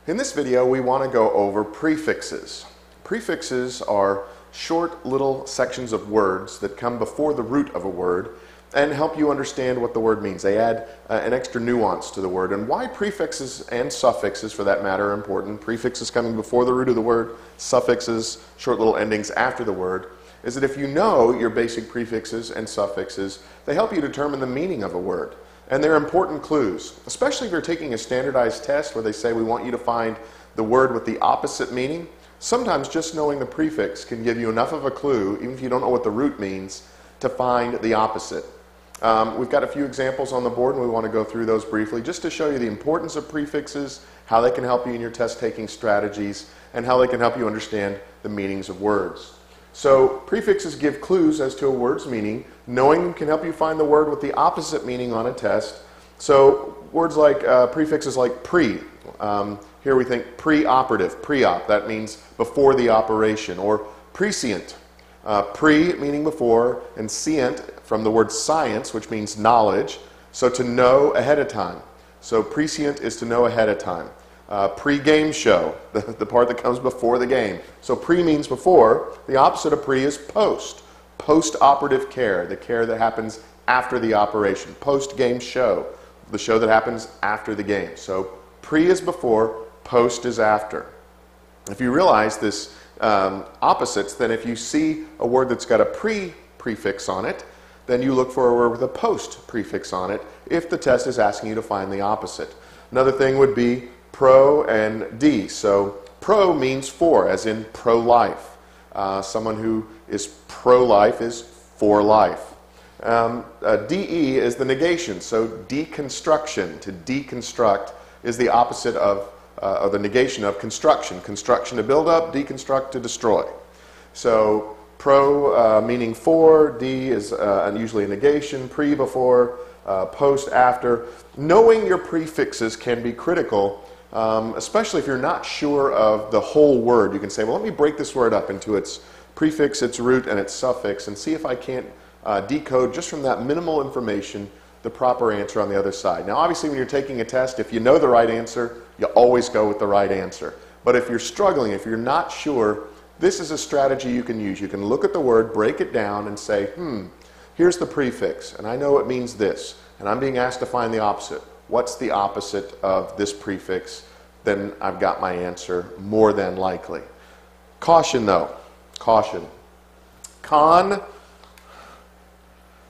In this video, we want to go over prefixes. Prefixes are short little sections of words that come before the root of a word and help you understand what the word means. They add an extra nuance to the word. And why prefixes and suffixes, for that matter, are important, prefixes coming before the root of the word, suffixes, short little endings after the word, is that if you know your basic prefixes and suffixes, they help you determine the meaning of a word. And they're important clues, especially if you're taking a standardized test where they say we want you to find the word with the opposite meaning. Sometimes just knowing the prefix can give you enough of a clue, even if you don't know what the root means, to find the opposite. We've got a few examples on the board and we want to go through those briefly just to show you the importance of prefixes, how they can help you in your test-taking strategies, and how they can help you understand the meanings of words. So prefixes give clues as to a word's meaning. Knowing them can help you find the word with the opposite meaning on a test. So words like prefixes like pre. Here we think pre-operative, pre-op. That means before the operation. Or prescient. Pre meaning before, and scient from the word science, which means knowledge. So to know ahead of time. So prescient is to know ahead of time. Pre-game show, the part that comes before the game. So pre means before. The opposite of pre is post. Post-operative care, the care that happens after the operation. Post-game show, the show that happens after the game. So pre is before, post is after. If you realize this opposites, then if you see a word that's got a pre prefix on it, then you look for a word with a post prefix on it if the test is asking you to find the opposite. Another thing would be pro and d. So pro means for, as in pro-life. Someone who is pro-life is for life. De is the negation, so deconstruction. To deconstruct is the opposite of, or the negation of construction. Construction to build up, deconstruct to destroy. So pro meaning for, de is usually a negation, pre before, post after. Knowing your prefixes can be critical, especially if you're not sure of the whole word. You can say, well, let me break this word up into its prefix, its root, and its suffix, and see if I can't decode just from that minimal information the proper answer on the other side. Now, obviously, when you're taking a test, if you know the right answer, you always go with the right answer. But if you're struggling, if you're not sure, this is a strategy you can use. You can look at the word, break it down, and say, here's the prefix, and I know it means this, and I'm being asked to find the opposite. What's the opposite of this prefix? Then I've got my answer more than likely. Caution though, caution. Con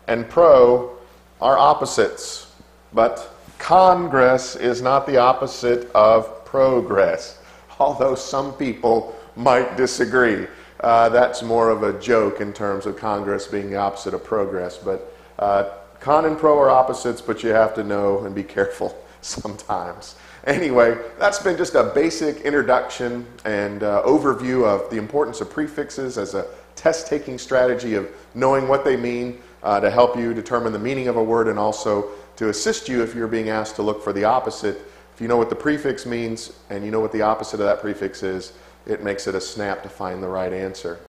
and pro are opposites, but congress is not the opposite of progress, although some people might disagree. That's more of a joke in terms of Congress being the opposite of progress, but con and pro are opposites, but you have to know and be careful sometimes. Anyway, that's been just a basic introduction and overview of the importance of prefixes as a test-taking strategy of knowing what they mean to help you determine the meaning of a word, and also to assist you if you're being asked to look for the opposite. If you know what the prefix means and you know what the opposite of that prefix is, it makes it a snap to find the right answer.